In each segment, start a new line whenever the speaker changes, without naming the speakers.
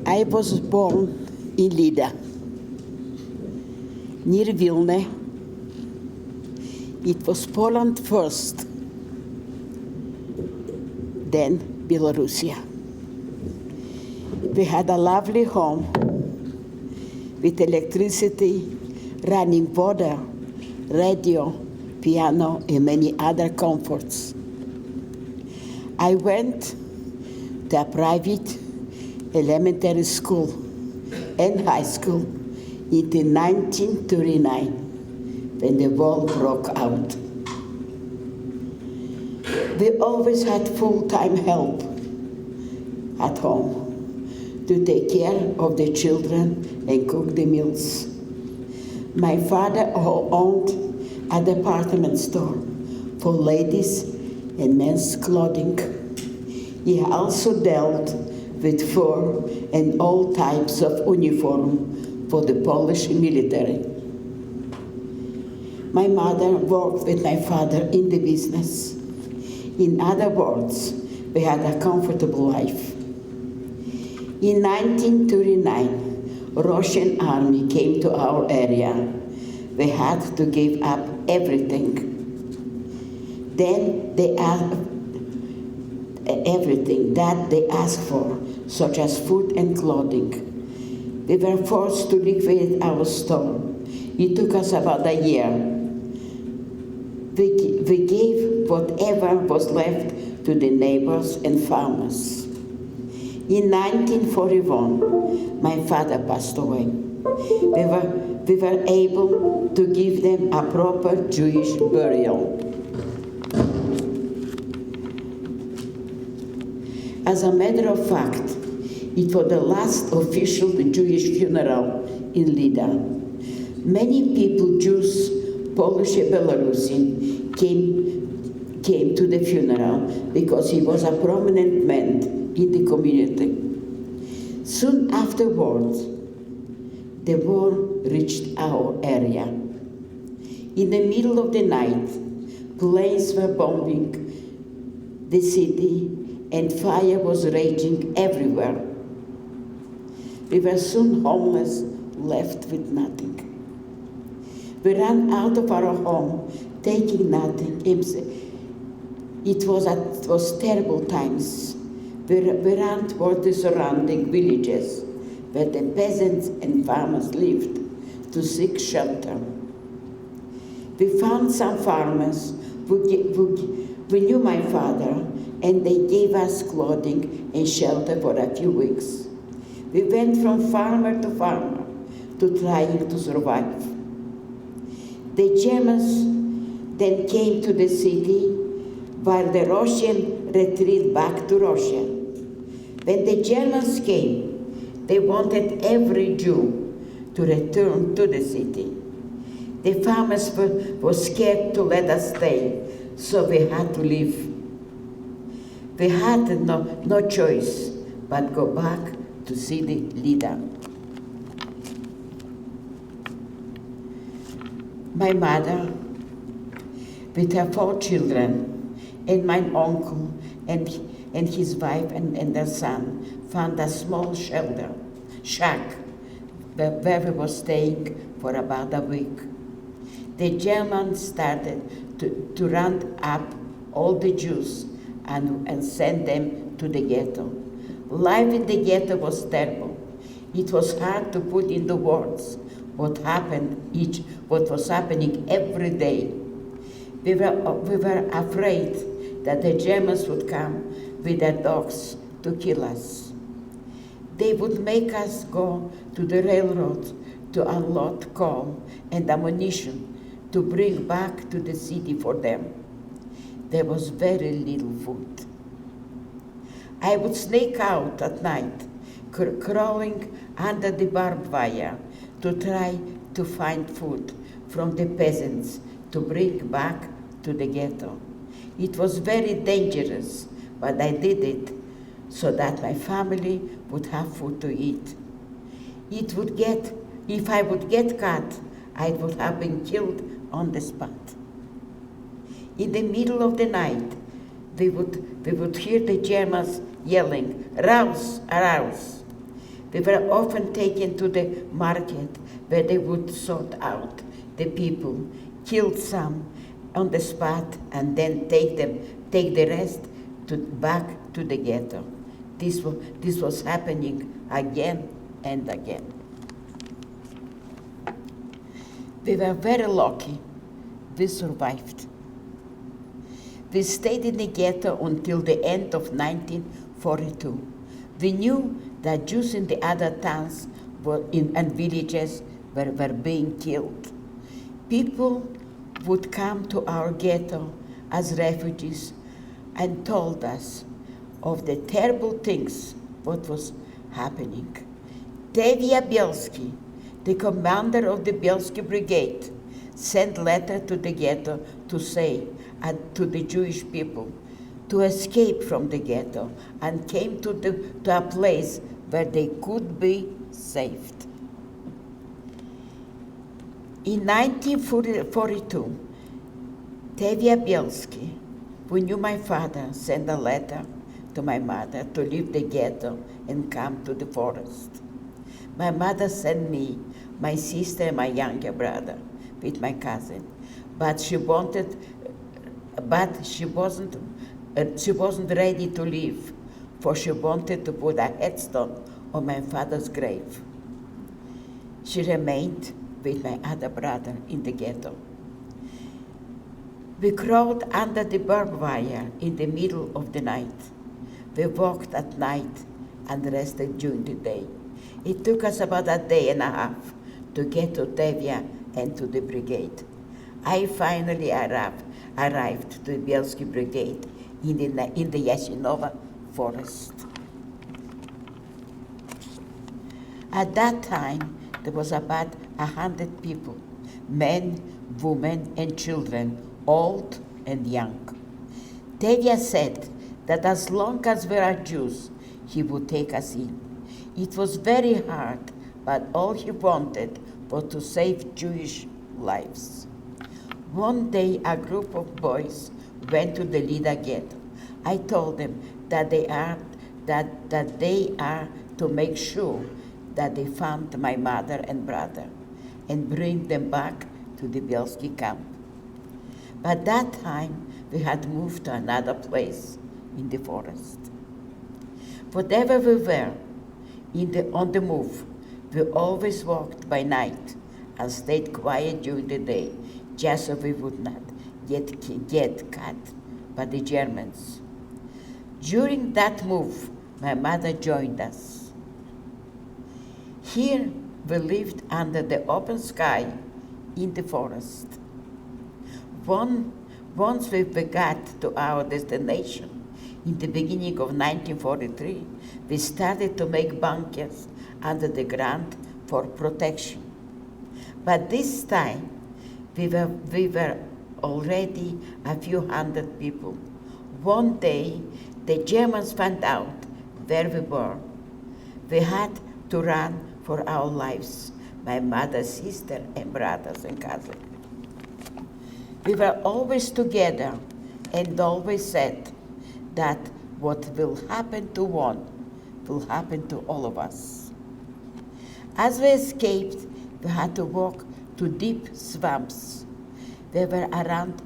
I was born in Lida, near Vilna. It was Poland first, then Belarusia. We had a lovely home with electricity, running water, radio, piano, and many other comforts. I went to a private elementary school and high school in 1939 when the war broke out. We always had full-time help at home to take care of the children and cook the meals. My father owned a department store for ladies and men's clothing. He also dealt with fur and all types of uniform for the Polish military. My mother worked with my father in the business. In other words, we had a comfortable life. In 1939, Russian army came to our area. We had to give up everything. Then they asked everything that they asked for, such as food and clothing. We were forced to liquidate our store. It took us about a year. We gave whatever was left to the neighbors and farmers. In 1941, my father passed away. We were able to give them a proper Jewish burial. As a matter of fact, it was the last official Jewish funeral in Lida. Many people, Jews, Polish and Belarusian, came to the funeral because he was a prominent man in the community. Soon afterwards, the war reached our area. In the middle of the night, planes were bombing the city and fire was raging everywhere. We were soon homeless, left with nothing. We ran out of our home, taking nothing. It was terrible times. We ran toward the surrounding villages where the peasants and farmers lived to seek shelter. We found some farmers who knew my father, and they gave us clothing and shelter for a few weeks. We went from farmer to farmer to trying to survive. The Germans then came to the city while the Russians retreated back to Russia. When the Germans came, they wanted every Jew to return to the city. The farmers were scared to let us stay, so we had to leave. We had no choice but go back to city Lida. My mother, with her 4 children, and my uncle and his wife and their son found a small shack where we were staying for about a week. The Germans started to round up all the Jews and send them to the ghetto. Life in the ghetto was terrible. It was hard to put into words what was happening every day. We were afraid that the Germans would come with their dogs to kill us. They would make us go to the railroad to unload coal and ammunition to bring back to the city for them. There was very little food. I would sneak out at night, crawling under the barbed wire to try to find food from the peasants to bring back to the ghetto. It was very dangerous, but I did it so that my family would have food to eat. If I would get caught, I would have been killed on the spot. In the middle of the night, we would hear the Germans yelling, "Raus, raus!" We were often taken to the market where they would sort out the people, kill some on the spot, and then take the rest back to the ghetto. This was happening again and again. We were very lucky. We survived. We stayed in the ghetto until the end of 1942. We knew that Jews in the other towns and villages were being killed. People would come to our ghetto as refugees and told us of the terrible things what was happening. Tevye Bielski, the commander of the Bielski Brigade, sent letter to the ghetto to say to the Jewish people to escape from the ghetto and came to a place where they could be saved. In 1942, Tevye Bielski, who knew my father, sent a letter to my mother to leave the ghetto and come to the forest. My mother sent me, my sister, and my younger brother with my cousin, but she wasn't ready to leave, for she wanted to put a headstone on my father's grave. She remained with my other brother in the ghetto. We crawled under the barbed wire in the middle of the night. We walked at night and rested during the day. It took us about a day and a half to get to Tevye and to the brigade. I finally arrived to the Bielski Brigade in the Yasinova forest. At that time, there was about 100 people, men, women, and children, old and young. Tevye said that as long as we are Jews, he would take us in. It was very hard, but all he wanted was to save Jewish lives. One day, a group of boys went to the Lida ghetto. I told them that they are to make sure that they found my mother and brother and bring them back to the Bielski camp. By that time, we had moved to another place in the forest. Whatever we were on the move, we always walked by night and stayed quiet during the day, just so we would not get cut by the Germans. During that move, my mother joined us. Here we lived under the open sky in the forest. Once we got to our destination, in the beginning of 1943, we started to make bunkers under the ground for protection. But this time, we were already a few hundred people. One day, the Germans found out where we were. We had to run for our lives, my mother's sister and brothers and cousins. We were always together and always said that what will happen to one will happen to all of us. As we escaped, we had to walk to deep swamps. We were around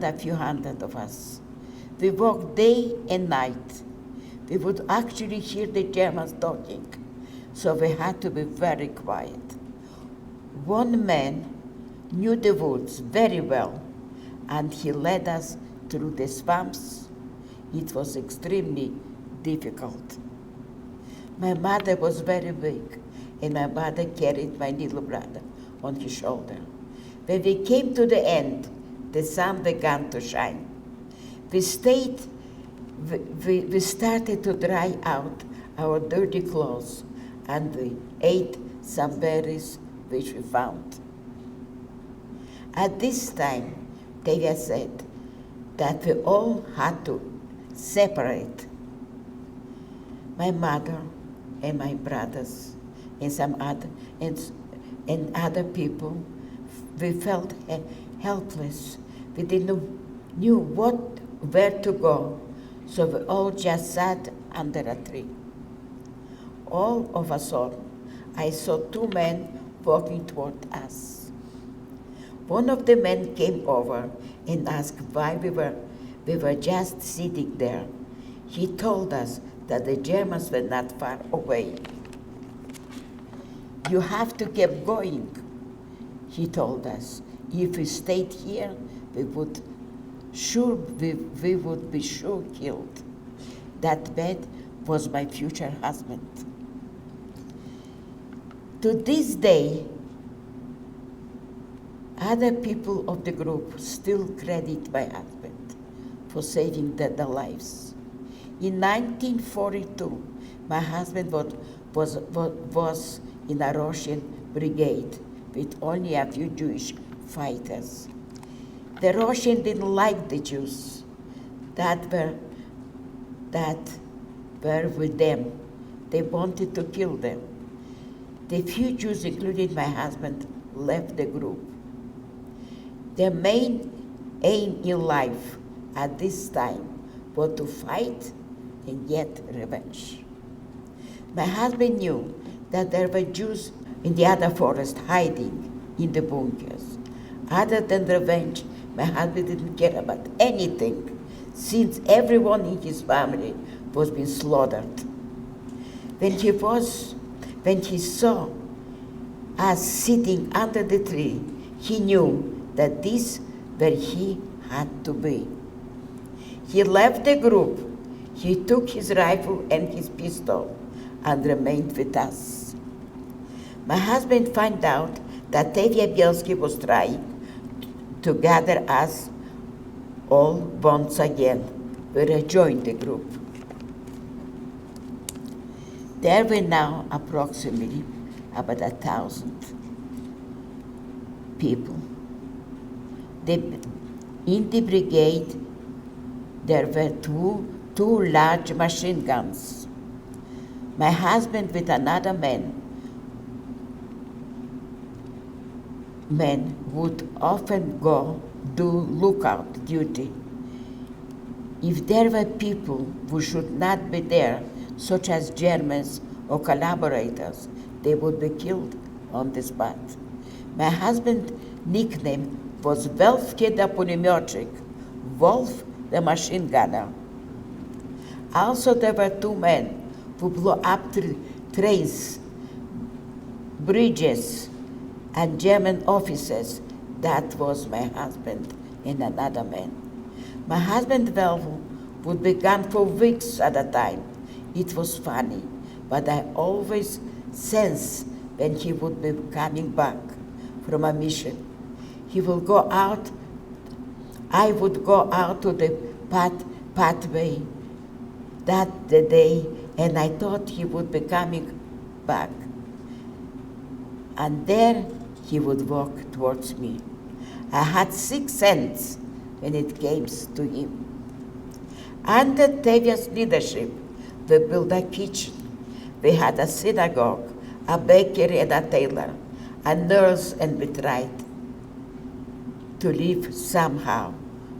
a few hundred of us. We walked day and night. We would actually hear the Germans talking, so we had to be very quiet. One man knew the woods very well, and he led us through the swamps. It was extremely difficult. My mother was very big, and my mother carried my little brother on his shoulder. When we came to the end, the sun began to shine. We started to dry out our dirty clothes, and we ate some berries which we found. At this time, Tevye said that we all had to separate. My mother and my brothers and some other people, we felt helpless. We didn't knew where to go, so we all just sat under a tree. All of a sudden, I saw two men walking toward us. One of the men came over and asked why we were just sitting there. He told us that the Germans were not far away. You have to keep going, he told us. If we stayed here, we would be sure killed. That man was my future husband. To this day, other people of the group still credit my husband for saving their lives. In 1942, my husband was in a Russian brigade with only a few Jewish fighters. The Russians didn't like the Jews that were with them. They wanted to kill them. The few Jews, including my husband, left the group. Their main aim in life at this time was to fight and get revenge. My husband knew that there were Jews in the other forest hiding in the bunkers. Other than revenge, my husband didn't care about anything, since everyone in his family was being slaughtered. When he saw us sitting under the tree, he knew that this where he had to be. He left the group. He took his rifle and his pistol and remained with us. My husband found out that Tevye Bielski was trying to gather us all once again. We rejoined the group. There were now approximately about 1,000 people. In the brigade, there were two large machine guns. My husband with another man would often go do lookout duty. If there were people who should not be there, such as Germans or collaborators, they would be killed on the spot. My husband's nickname was Wolfke the Pulemyotchik, Wolf the machine gunner. Also, there were two men who blew up trains, bridges, and German officers. That was my husband and another man. My husband Wolf would be gone for weeks at a time. It was funny, but I always sensed when he would be coming back from a mission. He would go out, I would go out to the pathway that the day, and I thought he would be coming back. And there he would walk towards me. I had 6 cents when it came to him. Under Tevye's leadership, we built a kitchen. We had a synagogue, a bakery and a tailor, a nurse, and we tried to live somehow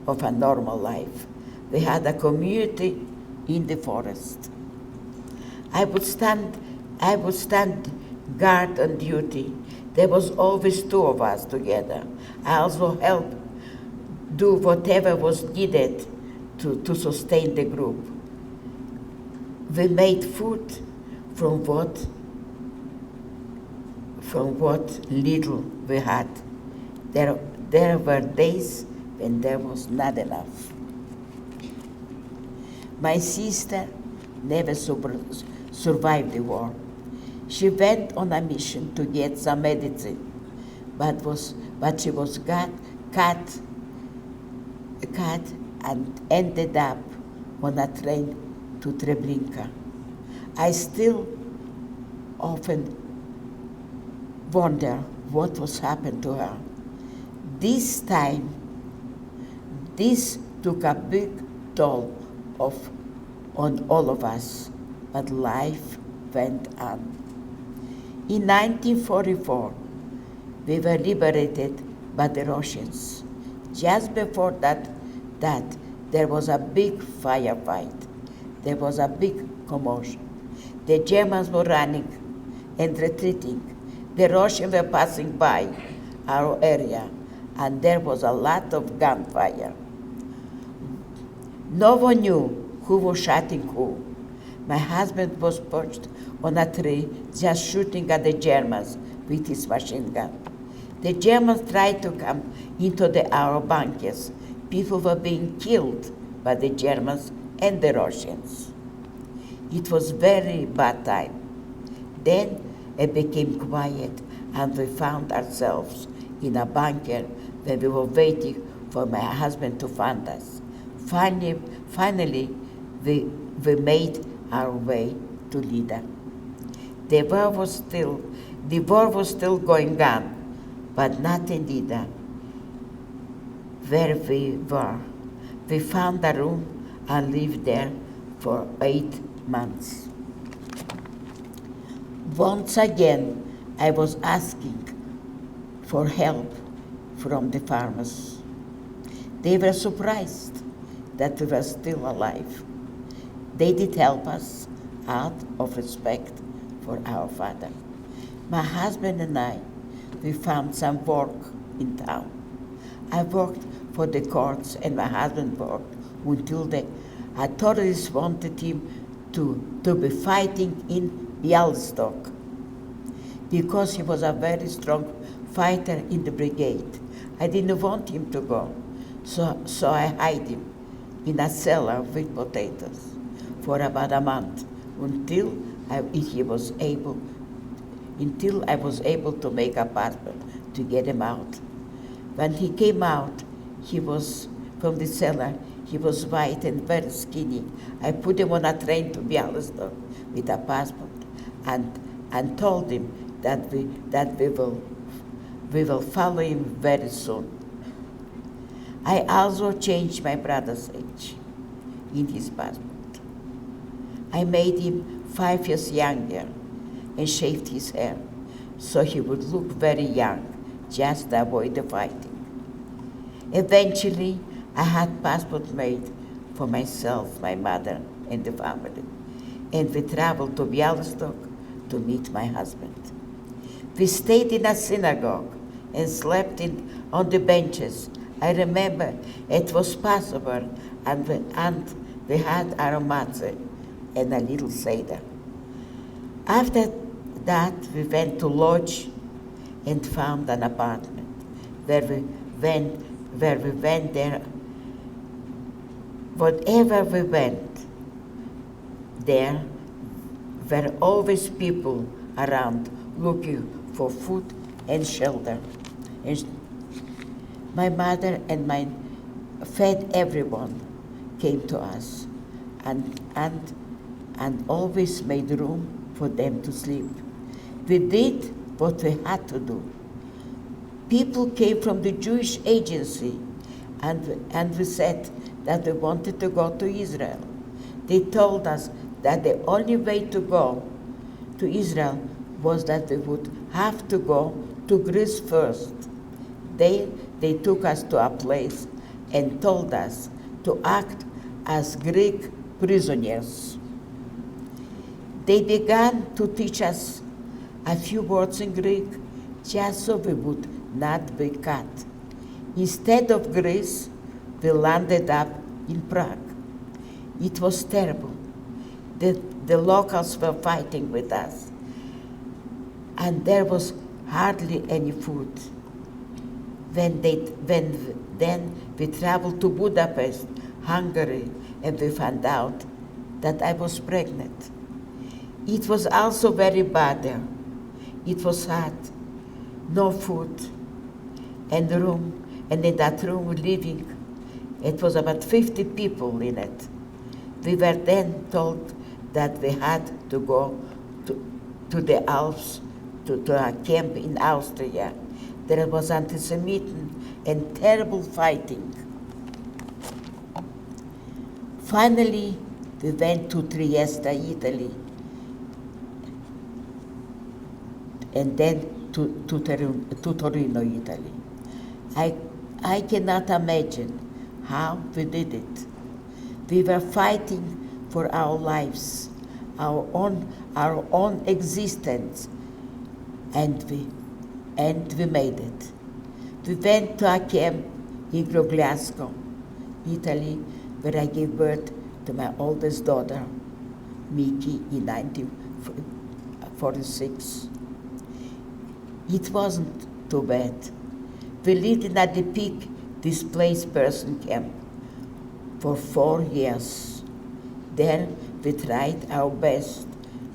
of a normal life. We had a community in the forest. I would stand guard on duty. There was always 2 of us together. I also helped do whatever was needed to sustain the group. We made food from what little we had. There were days when there was not enough. My sister never survived the war. She went on a mission to get some medicine, but she was cut and ended up on a train to Treblinka. I still often wonder what was happened to her. This time, this took a big toll on all of us, but life went on. In 1944, we were liberated by the Russians. Just before that, there was a big firefight. There was a big commotion. The Germans were running and retreating. The Russians were passing by our area, and there was a lot of gunfire. No one knew who was shooting who. My husband was perched on a tree, just shooting at the Germans with his machine gun. The Germans tried to come into our bunkers. People were being killed by the Germans and the Russians. It was very bad time. Then it became quiet, and we found ourselves in a bunker where we were waiting for my husband to find us. Finally, we made our way to Lida. The war was still going on, but not in Lida, where we were. We found a room and lived there for 8 months. Once again, I was asking for help from the farmers. They were surprised that we were still alive. They did help us out of respect for our father. My husband and I, we found some work in town. I worked for the courts, and my husband worked until the authorities wanted him to be fighting in Bielski, because he was a very strong fighter in the brigade. I didn't want him to go, so I hid him in a cellar with potatoes for about a month until I was able to make a passport to get him out. When he came out, he was from the cellar. He was white and very skinny. I put him on a train to Bielski with a passport, and told him that we will follow him very soon. I also changed my brother's age in his passport. I made him 5 years younger and shaved his hair so he would look very young, just to avoid the fighting. Eventually, I had passport made for myself, my mother, and the family, and we traveled to Bielski to meet my husband. We stayed in a synagogue and slept on the benches. I remember it was Passover, and we had our matzah and a little seder. After that, we went to lodge and found an apartment where we went there. Whatever we went, there were always people around looking for food and shelter. And my mother and mine fed everyone came to us, and always made room for them to sleep. We did what we had to do. People came from the Jewish agency, and we said that we wanted to go to Israel. They told us that the only way to go to Israel was that we would have to go to Greece first. They took us to a place and told us to act as Greek prisoners. They began to teach us a few words in Greek just so we would not be cut. Instead of Greece, we landed up in Prague. It was terrible. The locals were fighting with us, and there was hardly any food. Then we traveled to Budapest, Hungary, and we found out that I was pregnant. It was also very bad there. It was hot, no food, and in that room living, it was about 50 people in it. We were then told that we had to go to the Alps, to a camp in Austria. There was anti-Semitism and terrible fighting. Finally, we went to Trieste, Italy, and then to Torino, Italy. I cannot imagine how we did it. We were fighting for our lives, our own existence, and we made it. We went to a camp in Grogliasco, Italy, where I gave birth to my oldest daughter, Miki, in 1946. It wasn't too bad. We lived in a peak displaced person camp for 4 years. There we tried our best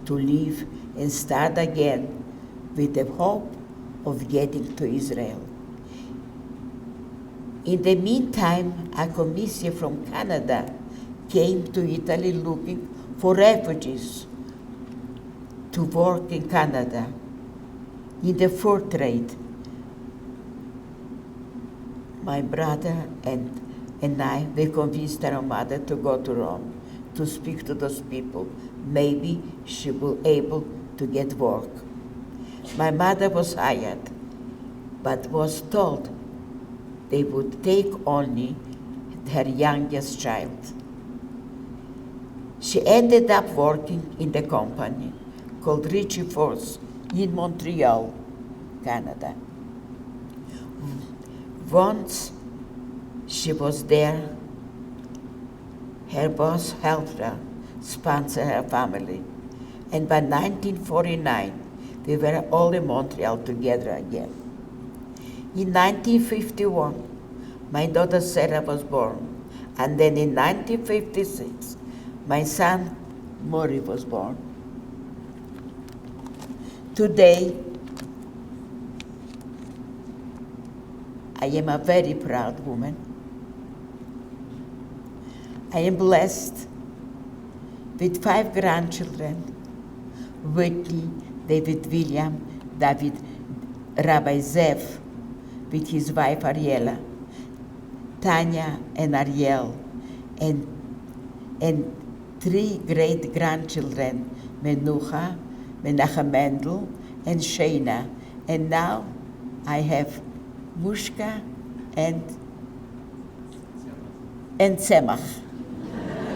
to live and start again with the hope of getting to Israel. In the meantime, a commission from Canada came to Italy looking for refugees to work in Canada in the fur trade. My brother and I, we convinced our mother to go to Rome to speak to those people. Maybe she will be able to get work. My mother was hired, but was told they would take only her youngest child. She ended up working in the company called Ritchie Force in Montreal, Canada. Once she was there, her boss helped her sponsor her family. And by 1949, we were all in Montreal together again. In 1951, my daughter Sarah was born. And then in 1956, my son Maury was born. Today, I am a very proud woman. I am blessed with 5 grandchildren: Whitney, David William, David Rabbi Zev, with his wife Ariela, Tanya and Ariel, and 3 great-grandchildren, Menucha, Menachem Mendel, and Shana. And now I have Mushka and Tzemach.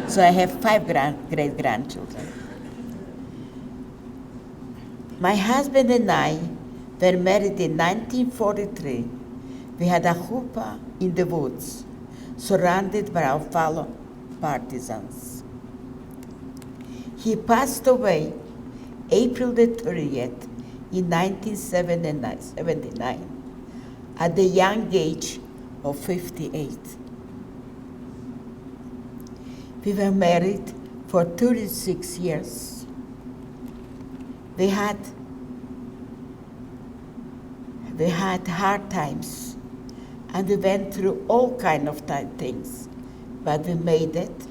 So I have 5 great-grandchildren. My husband and I were married in 1943. We had a chuppah in the woods, surrounded by our fellow partisans. He passed away April the 30th in 1979 at the young age of 58. We were married for 36 years. We had hard times, and we went through all kinds of things, but we made it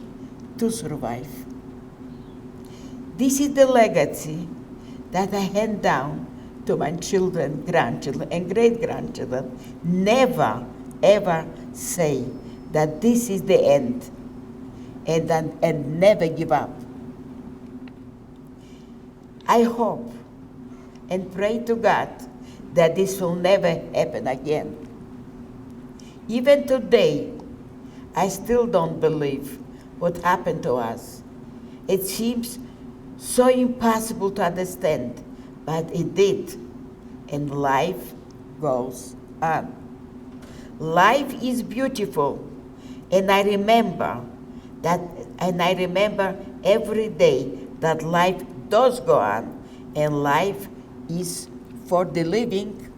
to survive. This is the legacy that I hand down to my children, grandchildren, and great-grandchildren. Never, ever say that this is the end, and never give up. I hope and pray to God that this will never happen again. Even today, I still don't believe what happened to us. It seems so impossible to understand, but it did, and life goes on. Life is beautiful, and I remember every day that life does go on, and life is for the living.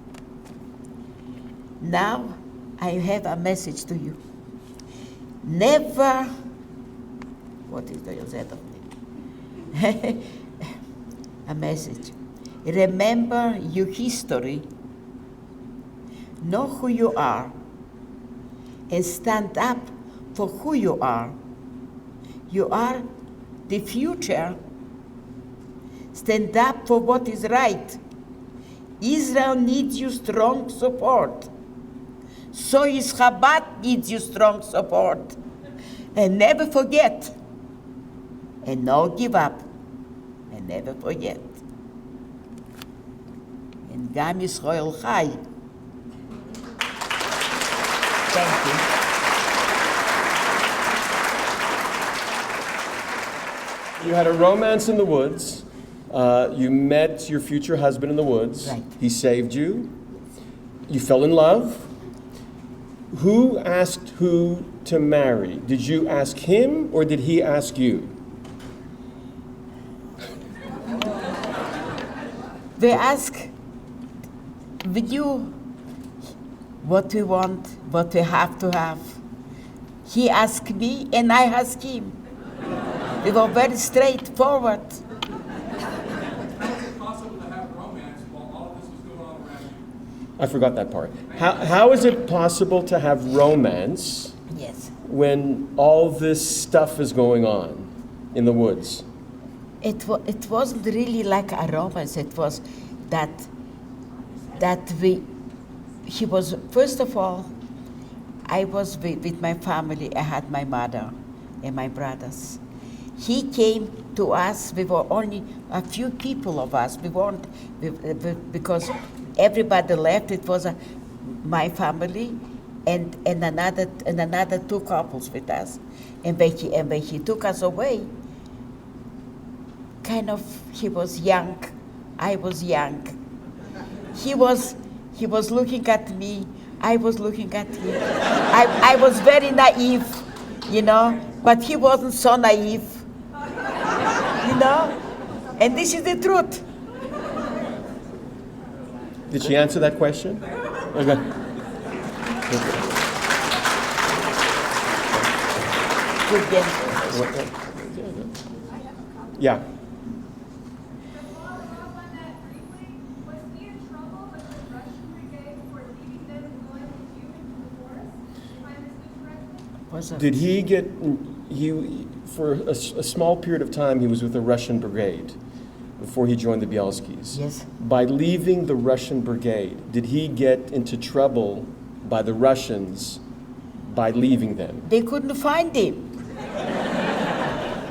Now, I have a message to you. Never, what is the Yosef of me? A message. Remember your history, know who you are, and stand up for who you are. You are the future. Stand up for what is right. Israel needs your strong support. So is Chabad needs your strong support. And never forget. And no give up. And never forget. And Gam Yisrael Chai. Thank you.
You had a romance in the woods. You met your future husband in the woods.
Right.
He saved you. You fell in love. Who asked who to marry? Did you ask him or did he ask you?
We ask with you what we want, what we have to have. He asked me and I asked him. We were very straightforward.
How is it possible to have romance while all of this was going on around you?
I forgot that part. How is it possible to have romance
Yes.
when all this stuff is going on in the woods?
It wasn't really like a romance. It was that he was, first of all, I was with my family. I had my mother and my brothers. He came to us. We were only a few people of us. We weren't, because everybody left. It was my family and another two couples with us. And when he took us away, kind of, he was young, I was young. He was looking at me, I was looking at him. I was very naive, you know, but he wasn't so naive, you know, and this is the truth.
Did she answer that question? Okay.
Good guess.
Yeah. Did he get, for a small period of time, he was with the Russian brigade before he joined the Bielskis.
Yes.
By leaving the Russian brigade, did he get into trouble by the Russians by leaving them?
They couldn't find him.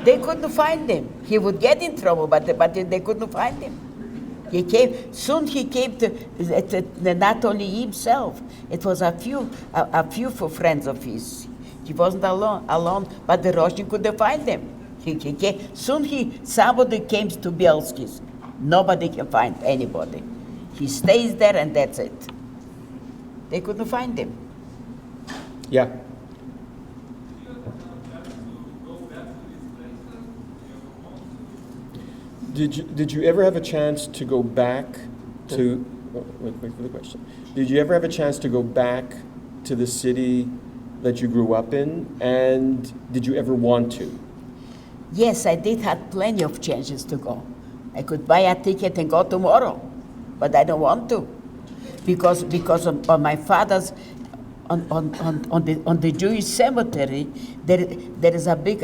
They couldn't find him. He would get in trouble, but they couldn't find him. He came to not only himself. It was a few friends of his. He wasn't alone, but the Russian couldn't find him. He came. Somebody came to Bielski's. Nobody can find anybody. He stays there and that's it. They couldn't find him.
Yeah. Did you ever have a chance to go back to? Wait for the question. Did you ever have a chance to go back to the city that you grew up in, and did you ever want to?
Yes, I did have plenty of chances to go. I could buy a ticket and go tomorrow, but I don't want to, because on my father's, on the Jewish cemetery, there is a big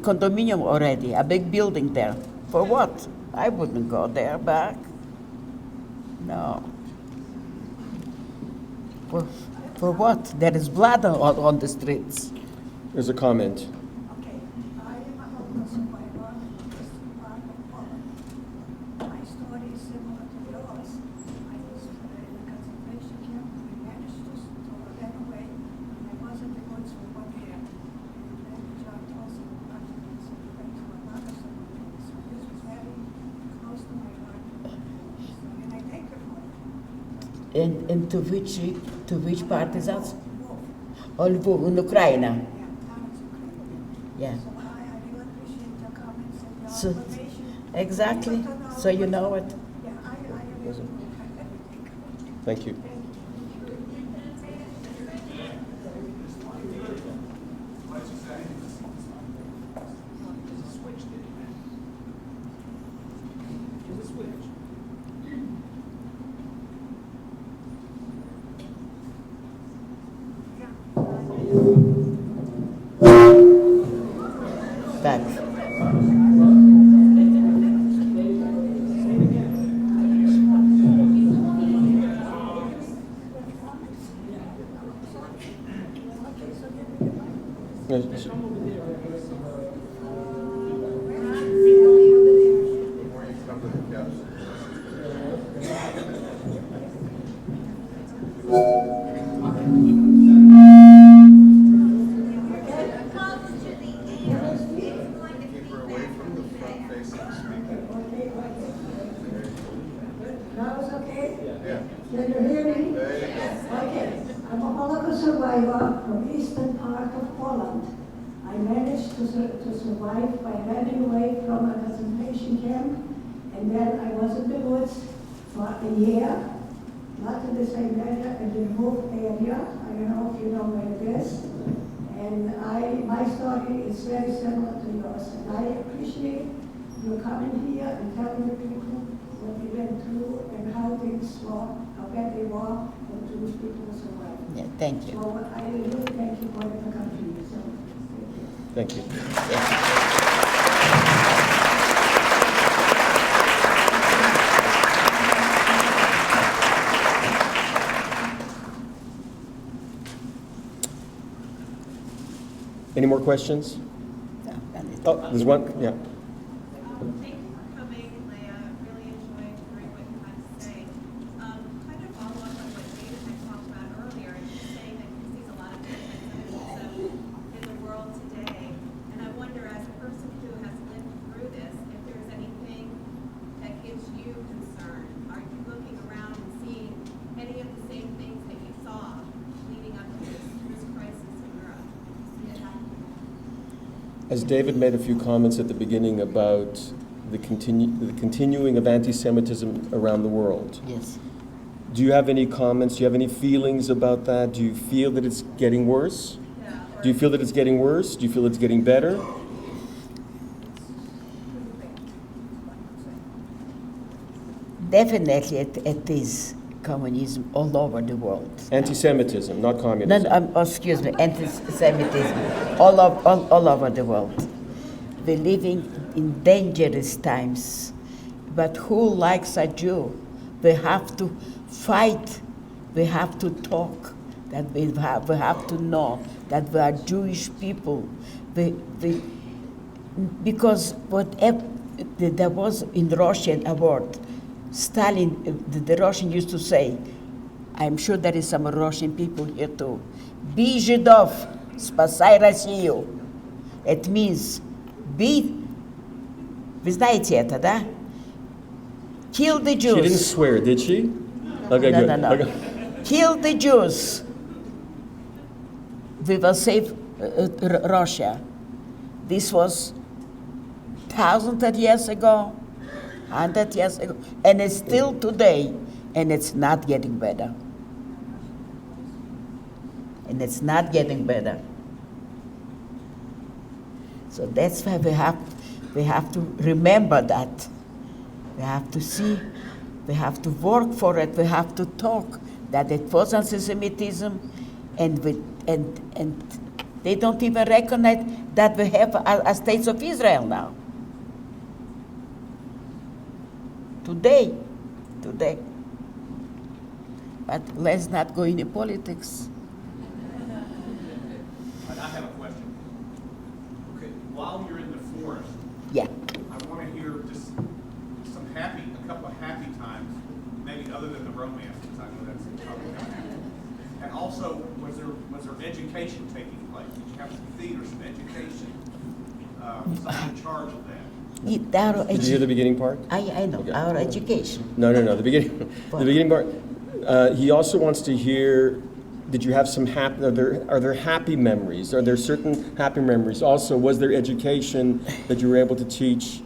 condominium already, a big building there. For what? I wouldn't go there back. No. For what? There is blood on the streets.
There's a comment.
Okay, I am a Holocaust survivor in the eastern part of Poland. My story is similar to yours. I was in a concentration camp. We managed to run away. I was in the woods for 1 year. And then the job also afterwards went to another cemetery. So this was very close to my heart. And I thank her for it.
And to which part is that? Oh, Lvov, in Ukraine. Yeah.
So I really appreciate your comments and your
So,
information.
exactly. So you know it.
Yeah, I really everything.
Thank you.
Back.
survivor from eastern part of Poland. I managed to survive by running away from a concentration camp, and then I was in the woods for a year, not in the same area, in the remote area. I don't know if you know where it is. And my story is very similar to yours, and I appreciate you coming here and telling the people what we went through and how things were, how bad they were, and Jewish people survived.
Yeah, thank you.
So I really thank you for the country. So thank you.
Thank you. Any more questions? Oh, there's one, yeah.
Thank you for coming, Leah. I really enjoyed hearing what you had to say. Kind of follow up on what David had talked about earlier, and he's saying that he sees a lot of anti-Semitism in the world today. And I wonder, as a person who has lived through this, if there's anything that gives you concern. Are you looking around and seeing any of the same things that you saw leading up to this crisis in Europe? See it happening?
As David made a few comments at the beginning about the continuing of anti-Semitism around the world,
Yes.
do you have any comments? Do you have any feelings about that? Do you feel that it's getting worse? Do you feel that it's getting worse? Do you feel it's getting better?
Definitely it is communism all over the world.
Anti-Semitism, not
No,
communism.
no, excuse me, anti-Semitism all over the world. We're living in dangerous times, but who likes a Jew? We have to fight, we have to talk, that we have to know that we are Jewish people. Because whatever there was in Russian a word, Stalin, the Russian used to say, I'm sure there is some Russian people here too, be Židov, spasай Россию. It means, be, вы знаете это, да? Kill the Jews.
She didn't swear, did she? Okay, good.
No.
Okay.
Kill the Jews. We will save Russia. This was thousands of years ago, 100 years ago, and it's still today, and it's not getting better. And it's not getting better. So that's why we have to remember that. We have to see, we have to work for it, we have to talk that it was anti-Semitism, and they don't even recognize that we have a state of Israel now. Today. But let's not go into politics.
But I have a question. Okay, while you're in the forest,
Yeah.
I want to hear just a couple of happy times, maybe other than the romance, because I know that's probably not happy. And also, was there education taking place? Did you have some theater, some education? Someone in charge of that?
Did you hear the beginning part?
I know,
Okay.
our education.
No, the beginning part. He also wants to hear, did you have some happy, are there happy memories? Are there certain happy memories? Also, was there education that you were able to teach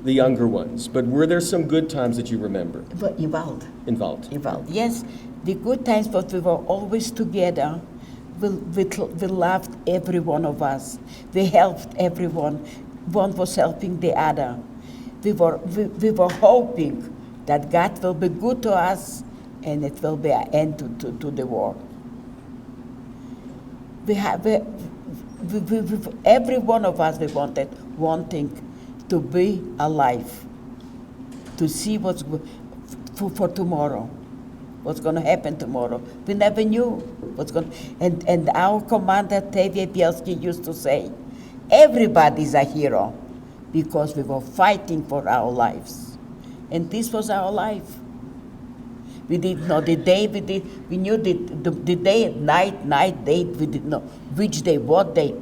the younger ones? But were there some good times that you remember
But involved.
involved?
Yes, the good times, but we were always together. We loved every one of us. We helped everyone. One was helping the other. We were hoping that God will be good to us and it will be an end to the war. Every one of us, we wanting to be alive, to see what's for tomorrow, what's going to happen tomorrow. We never knew what's going to, and our commander, Bielski, used to say, everybody's a hero because we were fighting for our lives. And this was our life. We didn't know the day, we knew the day, night, day, we didn't know which day, what day.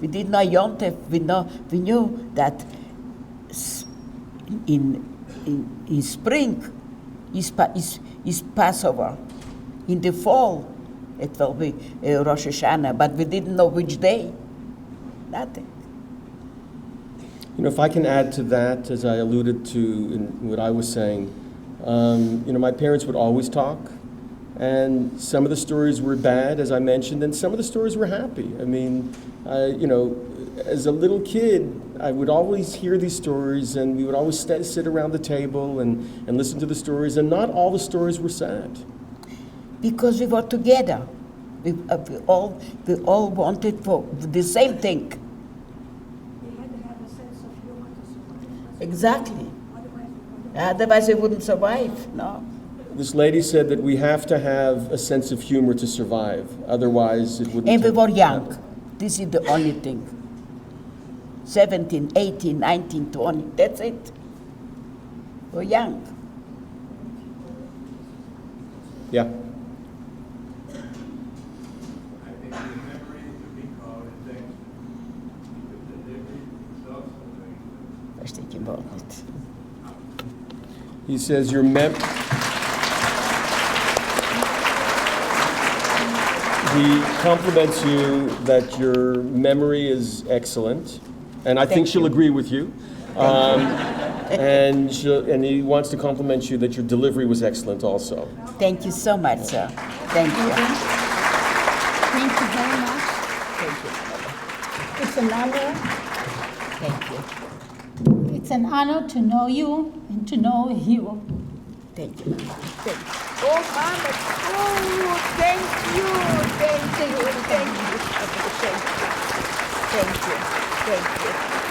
We didn't know Yom Tov, we knew that in spring is Passover. In the fall, it will be Rosh Hashanah, but we didn't know which day. Nothing.
You know, if I can add to that, as I alluded to in what I was saying, you know, my parents would always talk, and some of the stories were bad, as I mentioned, and some of the stories were happy. I mean, you know, as a little kid, I would always hear these stories, and we would always sit around the table and listen to the stories, and not all the stories were sad.
Because we were together. We all wanted for the same thing.
We had to have a sense of humor to survive.
Exactly.
Otherwise,
Otherwise, we wouldn't survive. No.
This lady said that we have to have a sense of humor to survive, otherwise it wouldn't.
And we were young. This is the only thing. 17, 18, 19, 20, that's it. We're young.
Yeah.
I think the memory to be called is excellent. The delivery is also very good.
First thing about it.
He says he compliments you that your memory is excellent, and I think
Thank
she'll
you.
agree with you. And he wants to compliment you that your delivery was excellent also.
Thank you so much, sir. Thank you.
Thank you very much.
Thank you.
It's an honor.
Thank you.
It's an honor to know you and to know you.
Thank you. Thank you. Oh, Mama. Oh, thank you. Thank you. Thank you. Thank you. Thank you. Thank you.